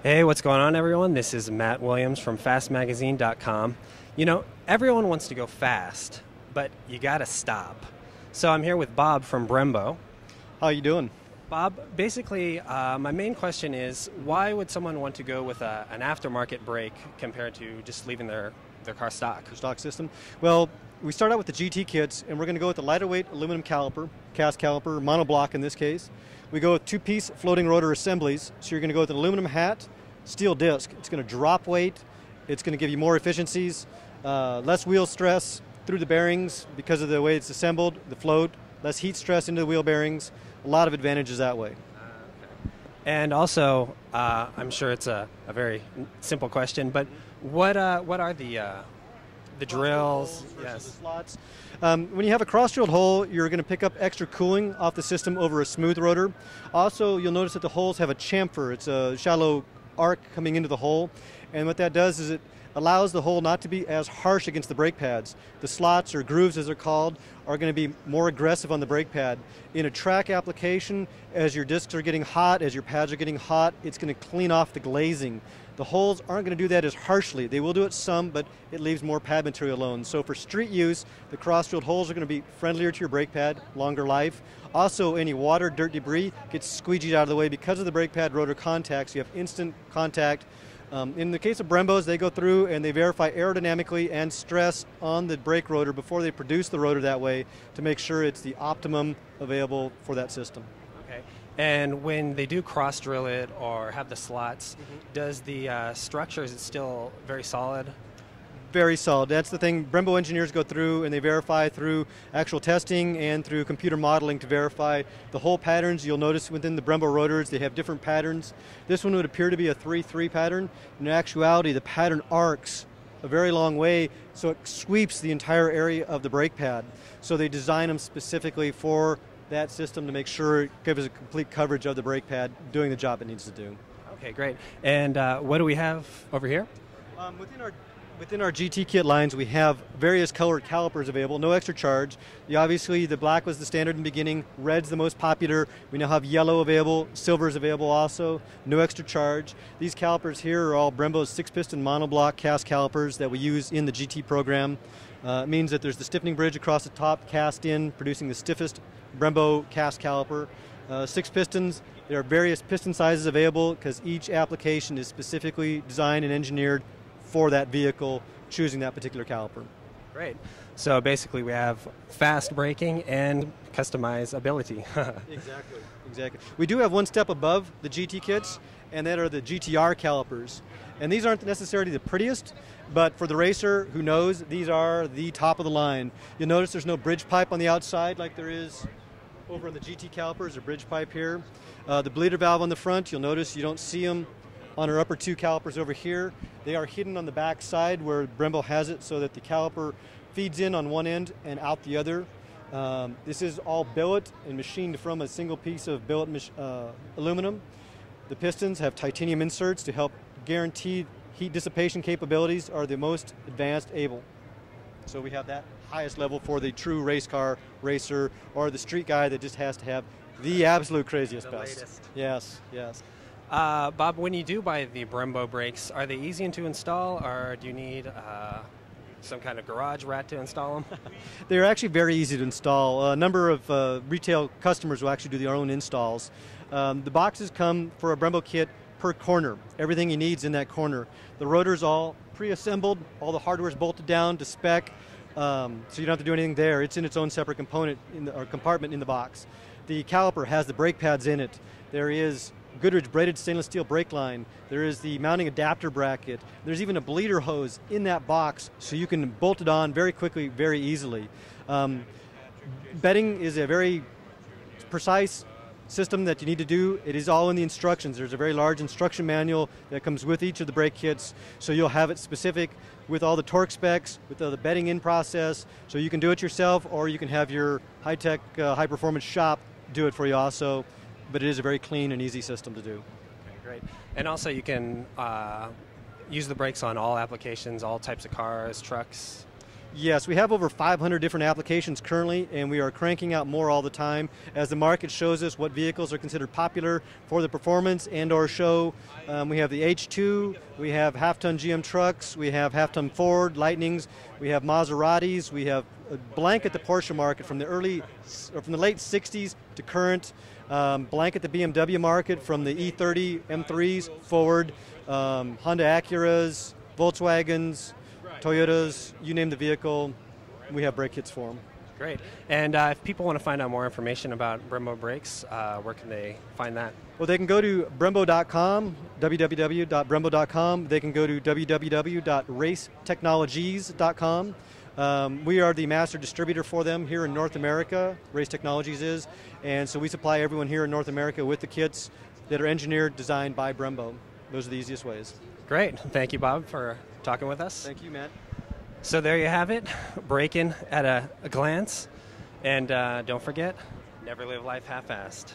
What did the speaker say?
Hey, what's going on, everyone? This is Matt Williams from FastMagazine.com. Everyone wants to go fast, but you gotta stop. So I'm here with Bob from Brembo. How you doing? Bob, basically, my main question is, why would someone want to go with an aftermarket brake compared to just leaving their car stock? Stock system. Well, we start out with the GT kits, and we're going to go with the lighter weight aluminum caliper, cast caliper, monoblock in this case. We go with two-piece floating rotor assemblies. So you're going to go with an aluminum hat, steel disc. It's going to drop weight. It's going to give you more efficiencies, less wheel stress through the bearings because of the way it's assembled, the float, less heat stress into the wheel bearings. A lot of advantages that way. Okay. And also, I'm sure it's a very simple question, but what are the drills? Yes. The slots. When you have a cross-drilled hole, you're going to pick up extra cooling off the system over a smooth rotor. Also, you'll notice that the holes have a chamfer. It's a shallow arc coming into the hole, and what that does is it allows the hole not to be as harsh against the brake pads. The slots, or grooves as they're called, are going to be more aggressive on the brake pad. In a track application, as your discs are getting hot, as your pads are getting hot, it's going to clean off the glazing. The holes aren't going to do that as harshly. They will do it some, but it leaves more pad material alone. So for street use, the cross-drilled holes are going to be friendlier to your brake pad, longer life. Also, any water, dirt, debris gets squeegeed out of the way because of the brake pad rotor contacts. You have instant contact. In the case of Brembos, they go through and they verify aerodynamically and stress on the brake rotor before they produce the rotor that way to make sure it's the optimum available for that system. Okay. And when they do cross-drill it or have the slots, does the structure, is it still very solid? Very solid. That's the thing. Brembo engineers go through and they verify through actual testing and through computer modeling to verify the hole patterns. You'll notice within the Brembo rotors they have different patterns. This one would appear to be a 3-3 pattern. In actuality, the pattern arcs a very long way, so it sweeps the entire area of the brake pad. So they design them specifically for that system to make sure it gives a complete coverage of the brake pad doing the job it needs to do. Okay, great. And what do we have over here? Within our GT kit lines, we have various colored calipers available, no extra charge. Obviously, the black was the standard in the beginning. Red's the most popular. We now have yellow available. Silver is available also. No extra charge. These calipers here are all Brembo's 6-piston monoblock cast calipers that we use in the GT program. It means that there's the stiffening bridge across the top cast in, producing the stiffest Brembo cast caliper. 6 pistons. There are various piston sizes available because each application is specifically designed and engineered for that vehicle, choosing that particular caliper. Great. So basically we have fast braking and customizability. Exactly. We do have one step above the GT kits, and that are the GTR calipers. And these aren't necessarily the prettiest, but for the racer who knows, these are the top of the line. You'll notice there's no bridge pipe on the outside like there is over on the GT calipers, a bridge pipe here. The bleeder valve on the front, you'll notice you don't see them on our upper two calipers over here. They are hidden on the back side where Brembo has it so that the caliper feeds in on one end and out the other. This is all billet and machined from a single piece of billet aluminum. The pistons have titanium inserts to help guarantee heat dissipation capabilities are the most advanced able. So we have that highest level for the true race car racer or the street guy that just has to have the absolute craziest best. Latest. Yes. Bob, when you do buy the Brembo brakes, are they easy to install, or do you need some kind of garage rat to install them? They're actually very easy to install. A number of retail customers will actually do their own installs. The boxes come for a Brembo kit per corner. Everything you need is in that corner. The rotor's all pre-assembled, all the hardware's bolted down to spec, so you don't have to do anything there. It's in its own separate component or compartment in the box. The caliper has the brake pads in it. There is Goodrich braided stainless steel brake line. There is the mounting adapter bracket. There's even a bleeder hose in that box so you can bolt it on very quickly, very easily. Bedding is a very precise system that you need to do. It is all in the instructions. There's a very large instruction manual that comes with each of the brake kits, so you'll have it specific with all the torque specs, with the bedding in process, so you can do it yourself or you can have your high-tech, high-performance shop do it for you also. But it is a very clean and easy system to do. Okay, great. And also you can use the brakes on all applications, all types of cars, trucks. Yes, we have over 500 different applications currently, and we are cranking out more all the time as the market shows us what vehicles are considered popular for the performance and or show. We have the H2, we have half-ton GM trucks, we have half-ton Ford, Lightnings, we have Maseratis, we have a blanket the Porsche market from the late 60s to current, blanket the BMW market from the E30 M3s forward, Honda Acuras, Volkswagens, Toyotas, you name the vehicle, we have brake kits for them. Great. And if people want to find out more information about Brembo brakes, where can they find that? Well, they can go to Brembo.com, www.brembo.com. They can go to www.racetechnologies.com. We are the master distributor for them here in North America, Race Technologies is, and so we supply everyone here in North America with the kits that are engineered, designed by Brembo. Those are the easiest ways. Great. Thank you, Bob, for talking with us. Thank you, Matt. So there you have it, braking at a glance. And don't forget, never live life half-assed.